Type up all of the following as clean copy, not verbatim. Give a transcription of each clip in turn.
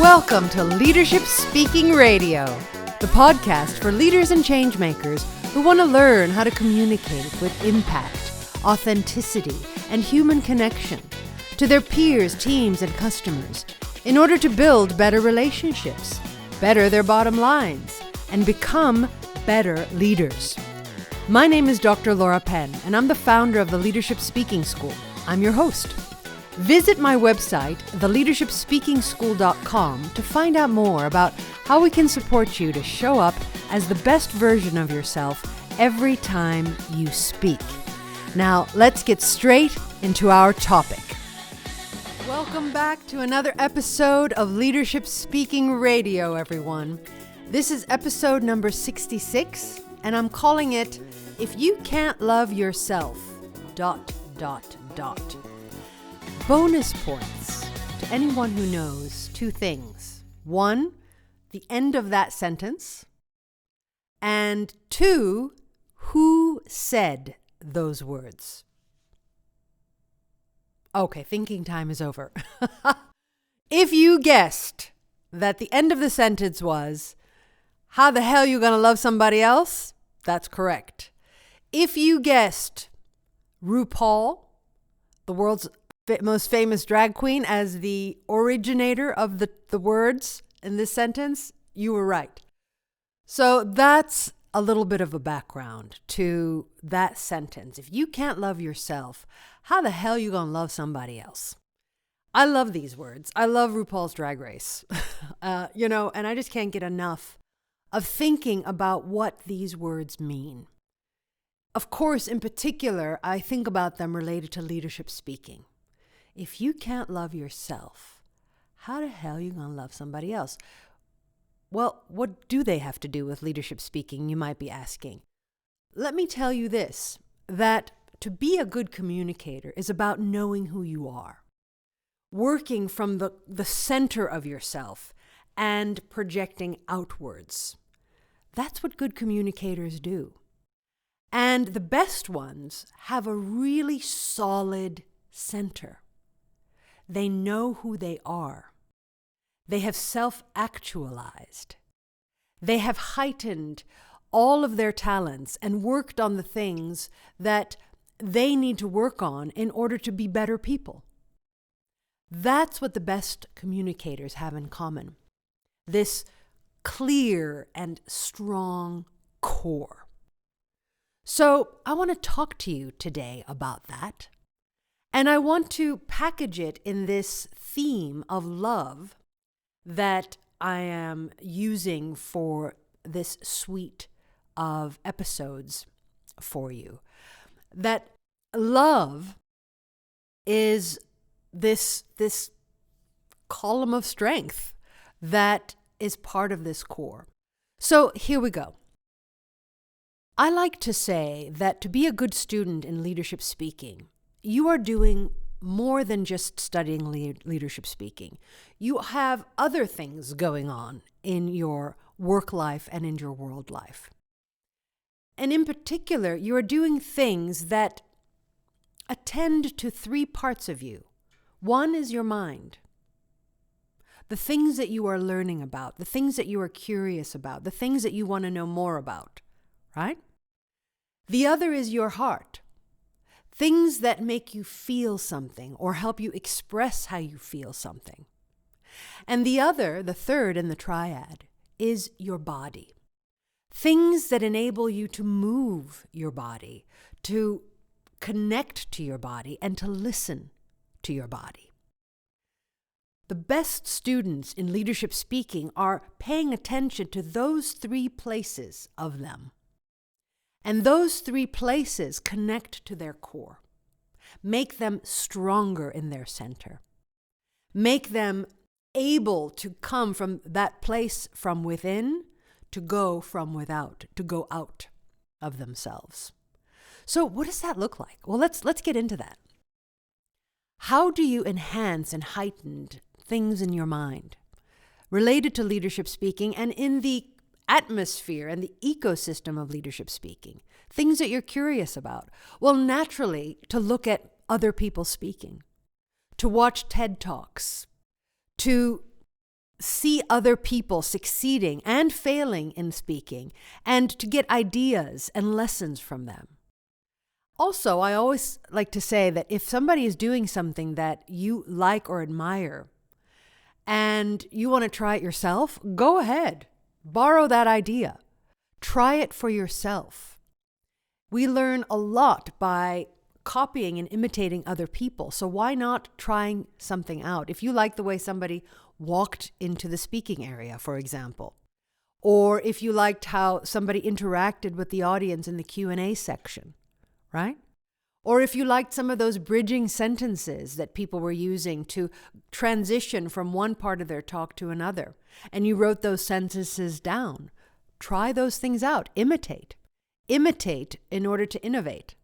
Welcome to Leadership Speaking Radio, the podcast for leaders and changemakers who want to learn how to communicate with impact, authenticity, and human connection to their peers, teams, and customers in order to build better relationships, better their bottom lines, and become better leaders. My name is Dr. Laura Penn, and I'm the founder of the Leadership Speaking School. I'm your host. Visit my website, theleadershipspeakingschool.com, to find out more about how we can support you to show up as the best version of yourself every time you speak. Now, let's get straight into our topic. Welcome back to another episode of Leadership Speaking Radio, everyone. This is episode number 66, and I'm calling it, If You Can't Love Yourself, ... Bonus points to anyone who knows two things. One, the end of that sentence. And two, who said those words? Okay, thinking time is over. If you guessed that the end of the sentence was, how the hell you gonna love somebody else? That's correct. If you guessed RuPaul, the world's most famous drag queen, as the originator of the words in this sentence, you were right. So that's a little bit of a background to that sentence. If you can't love yourself, how the hell you gonna love somebody else? I love these words. I love RuPaul's Drag Race. And I just can't get enough of thinking about what these words mean. Of course, in particular, I think about them related to leadership speaking. If you can't love yourself, how the hell are you going to love somebody else? Well, what do they have to do with leadership speaking, you might be asking? Let me tell you this, that to be a good communicator is about knowing who you are, working from the center of yourself and projecting outwards. That's what good communicators do. And the best ones have a really solid center. They know who they are. They have self-actualized. They have heightened all of their talents and worked on the things that they need to work on in order to be better people. That's what the best communicators have in common. This clear and strong core. So I want to talk to you today about that. And I want to package it in this theme of love that I am using for this suite of episodes for you. That love is this column of strength that is part of this core. So here we go. I like to say that to be a good student in leadership speaking, you are doing more than just studying leadership speaking. You have other things going on in your work life and in your world life. And in particular, you are doing things that attend to three parts of you. One is your mind. The things that you are learning about, the things that you are curious about, the things that you want to know more about, right? The other is your heart. Things that make you feel something or help you express how you feel something. And the other, the third in the triad, is your body. Things that enable you to move your body, to connect to your body, and to listen to your body. The best students in leadership speaking are paying attention to those three places of them. And those three places connect to their core, make them stronger in their center, make them able to come from that place from within to go from without, to go out of themselves. So what does that look like? Well, let's get into that. How do you enhance and heighten things in your mind related to leadership speaking and in the atmosphere and the ecosystem of leadership speaking, things that you're curious about? Well, naturally, to look at other people speaking, to watch TED Talks, to see other people succeeding and failing in speaking, and to get ideas and lessons from them. Also, I always like to say that if somebody is doing something that you like or admire and you want to try it yourself, go ahead. Borrow that idea. Try it for yourself. We learn a lot by copying and imitating other people. So why not trying something out? If you like the way somebody walked into the speaking area, for example, or if you liked how somebody interacted with the audience in the Q&A section, right? Or if you liked some of those bridging sentences that people were using to transition from one part of their talk to another, and you wrote those sentences down, try those things out. Imitate. Imitate in order to innovate.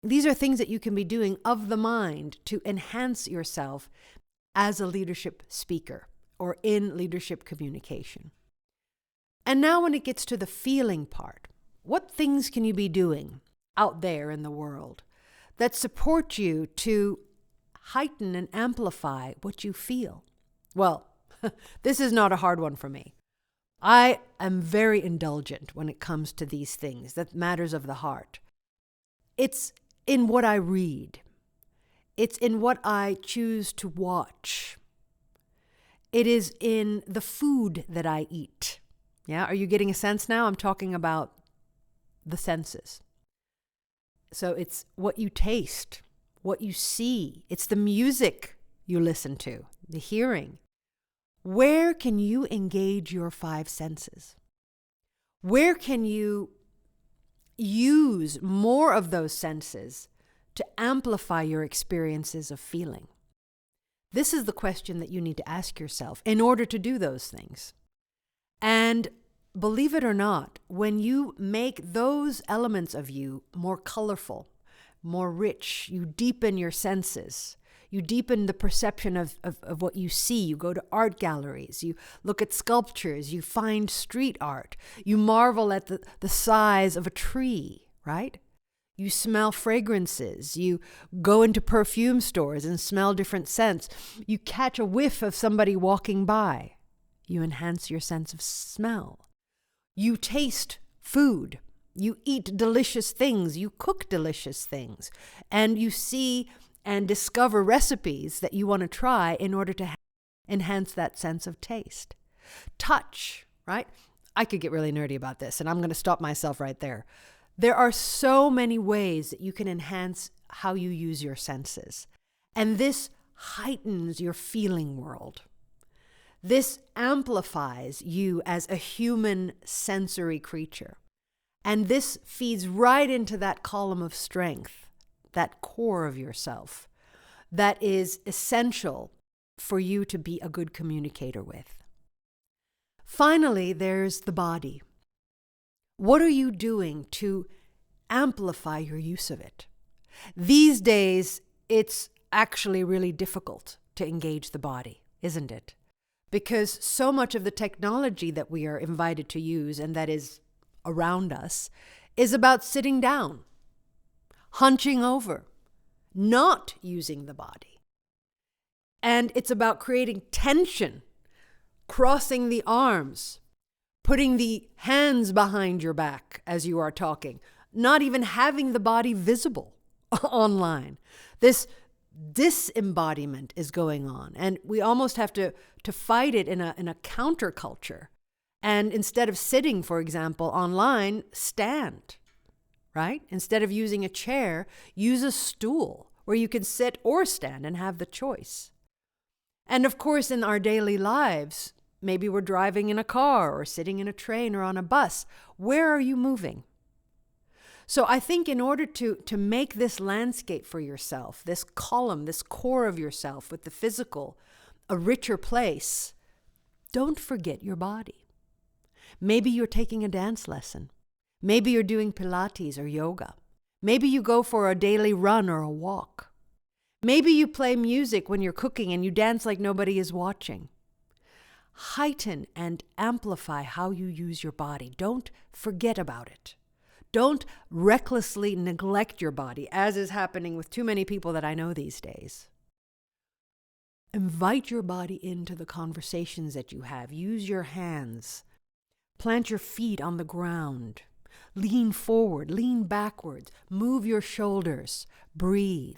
These are things that you can be doing of the mind to enhance yourself as a leadership speaker or in leadership communication. And now when it gets to the feeling part, what things can you be doing out there in the world that support you to heighten and amplify what you feel? Well, this is not a hard one for me. I am very indulgent when it comes to these things, that matters of the heart. It's in what I read. It's in what I choose to watch. It is in the food that I eat. Yeah, are you getting a sense now? I'm talking about the senses. So it's what you taste, what you see. It's the music you listen to, the hearing. Where can you engage your 5 senses? Where can you use more of those senses to amplify your experiences of feeling? This is the question that you need to ask yourself in order to do those things. And believe it or not, when you make those elements of you more colorful, more rich, you deepen your senses, you deepen the perception of what you see. You go to art galleries, you look at sculptures, you find street art, you marvel at the size of a tree, right? You smell fragrances, you go into perfume stores and smell different scents. You catch a whiff of somebody walking by. You enhance your sense of smell. You taste food. You eat delicious things. You cook delicious things. And you see and discover recipes that you want to try in order to enhance that sense of taste. Touch, right? I could get really nerdy about this, and I'm going to stop myself right there. There are so many ways that you can enhance how you use your senses. And this heightens your feeling world. This amplifies you as a human sensory creature. And this feeds right into that column of strength, that core of yourself, that is essential for you to be a good communicator with. Finally, there's the body. What are you doing to amplify your use of it? These days, it's actually really difficult to engage the body, isn't it? Because so much of the technology that we are invited to use and that is around us is about sitting down, hunching over, not using the body. And it's about creating tension, crossing the arms, putting the hands behind your back as you are talking, not even having the body visible online. This disembodiment is going on, and we almost have to fight it in a counterculture. And instead of sitting, for example, online, stand, right? Instead of using a chair, use a stool where you can sit or stand and have the choice. And of course, in our daily lives, maybe we're driving in a car or sitting in a train or on a bus. Where are you moving? So I think in order to make this landscape for yourself, this column, this core of yourself with the physical, a richer place, don't forget your body. Maybe you're taking a dance lesson. Maybe you're doing Pilates or yoga. Maybe you go for a daily run or a walk. Maybe you play music when you're cooking and you dance like nobody is watching. Heighten and amplify how you use your body. Don't forget about it. Don't recklessly neglect your body, as is happening with too many people that I know these days. Invite your body into the conversations that you have. Use your hands. Plant your feet on the ground. Lean forward, lean backwards. Move your shoulders. Breathe.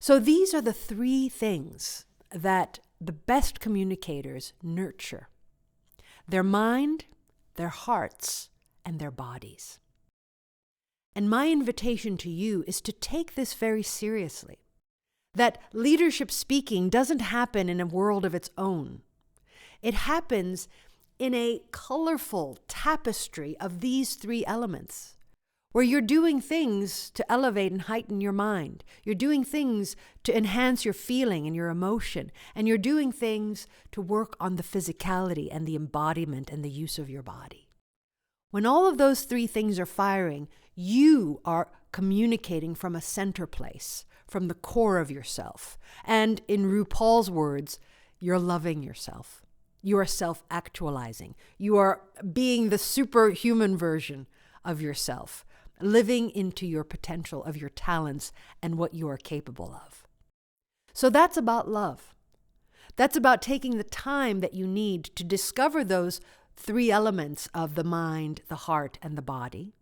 So these are the three things that the best communicators nurture: their mind, their hearts, and their bodies. And my invitation to you is to take this very seriously. That leadership speaking doesn't happen in a world of its own. It happens in a colorful tapestry of these three elements, where you're doing things to elevate and heighten your mind. You're doing things to enhance your feeling and your emotion. And you're doing things to work on the physicality and the embodiment and the use of your body. When all of those three things are firing, you are communicating from a center place, from the core of yourself. And in RuPaul's words, you're loving yourself. You are self-actualizing. You are being the superhuman version of yourself, living into your potential of your talents and what you are capable of. So that's about love. That's about taking the time that you need to discover those three elements of the mind, the heart, and the body,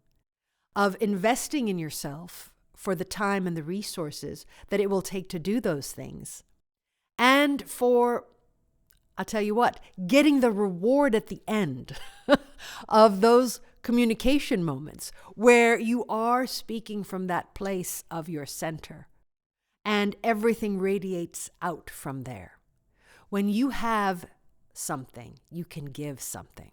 of investing in yourself for the time and the resources that it will take to do those things, and for, I'll tell you what, getting the reward at the end of those communication moments where you are speaking from that place of your center and everything radiates out from there. When you have something, you can give something.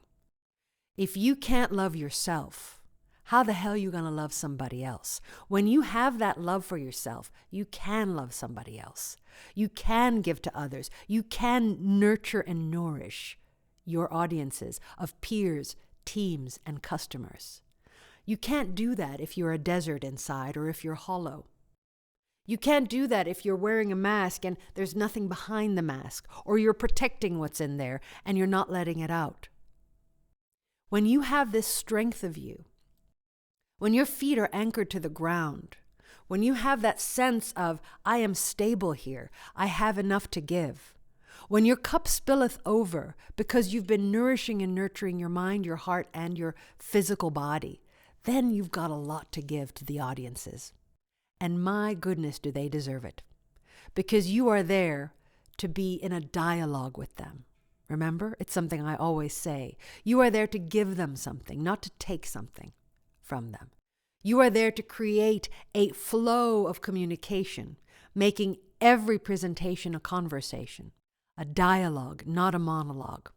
If you can't love yourself, how the hell are you going to love somebody else? When you have that love for yourself, you can love somebody else. You can give to others. You can nurture and nourish your audiences of peers, teams, and customers. You can't do that if you're a desert inside or if you're hollow. You can't do that if you're wearing a mask and there's nothing behind the mask, or you're protecting what's in there and you're not letting it out. When you have this strength of you, when your feet are anchored to the ground, when you have that sense of, I am stable here, I have enough to give, when your cup spilleth over because you've been nourishing and nurturing your mind, your heart, and your physical body, then you've got a lot to give to the audiences. And my goodness, do they deserve it. Because you are there to be in a dialogue with them. Remember, it's something I always say. You are there to give them something, not to take something from them. You are there to create a flow of communication, making every presentation a conversation, a dialogue, not a monologue.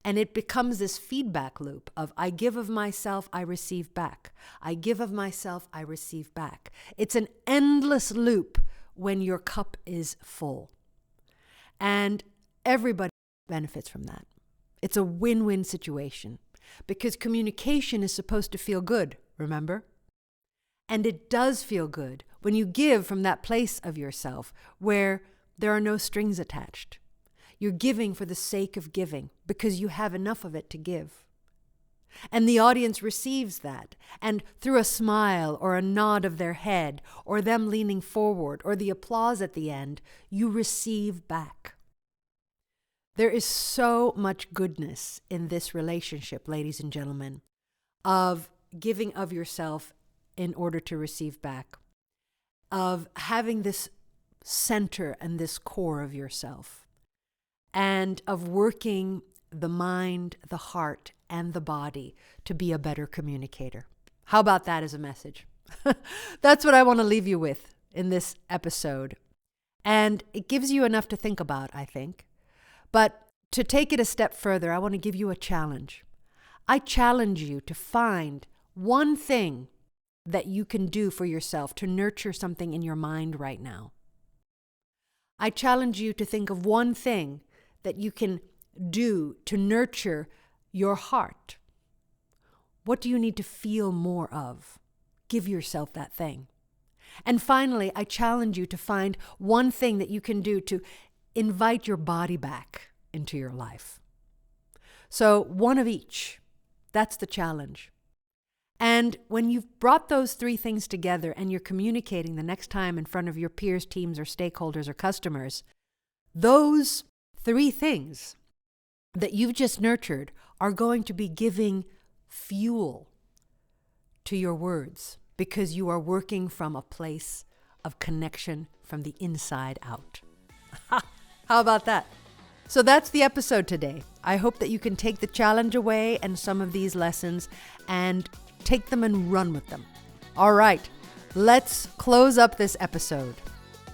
And it becomes this feedback loop of I give of myself, I receive back. I give of myself, I receive back. It's an endless loop when your cup is full. And everybody benefits from that. It's a win-win situation because communication is supposed to feel good, remember? And it does feel good when you give from that place of yourself where there are no strings attached. You're giving for the sake of giving because you have enough of it to give. And the audience receives that. And through a smile or a nod of their head or them leaning forward or the applause at the end, you receive back. There is so much goodness in this relationship, ladies and gentlemen, of giving of yourself in order to receive back, of having this center and this core of yourself, and of working the mind, the heart, and the body to be a better communicator. How about that as a message? That's what I want to leave you with in this episode. And it gives you enough to think about, I think. But to take it a step further, I want to give you a challenge. I challenge you to find one thing that you can do for yourself to nurture something in your mind right now. I challenge you to think of one thing that you can do to nurture your heart. What do you need to feel more of? Give yourself that thing. And finally, I challenge you to find one thing that you can do to invite your body back into your life. So one of each. That's the challenge. And when you've brought those three things together and you're communicating the next time in front of your peers, teams, or stakeholders or customers, those 3 things that you've just nurtured are going to be giving fuel to your words because you are working from a place of connection from the inside out. How about that? So that's the episode today. I hope that you can take the challenge away and some of these lessons and take them and run with them. All right, let's close up this episode.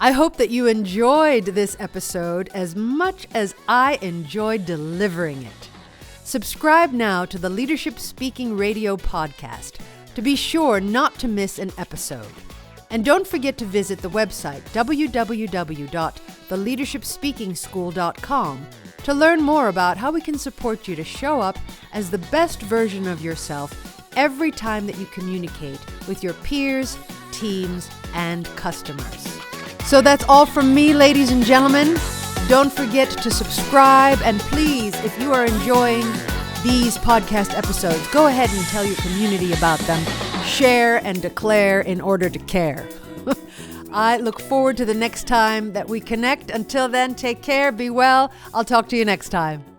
I hope that you enjoyed this episode as much as I enjoyed delivering it. Subscribe now to the Leadership Speaking Radio podcast to be sure not to miss an episode. And don't forget to visit the website www.theleadershipspeakingschool.com to learn more about how we can support you to show up as the best version of yourself every time that you communicate with your peers, teams, and customers. So that's all from me, ladies and gentlemen. Don't forget to subscribe, and please, if you are enjoying these podcast episodes, go ahead and tell your community about them. Share and declare in order to care. I look forward to the next time that we connect. Until then, take care, be well. I'll talk to you next time.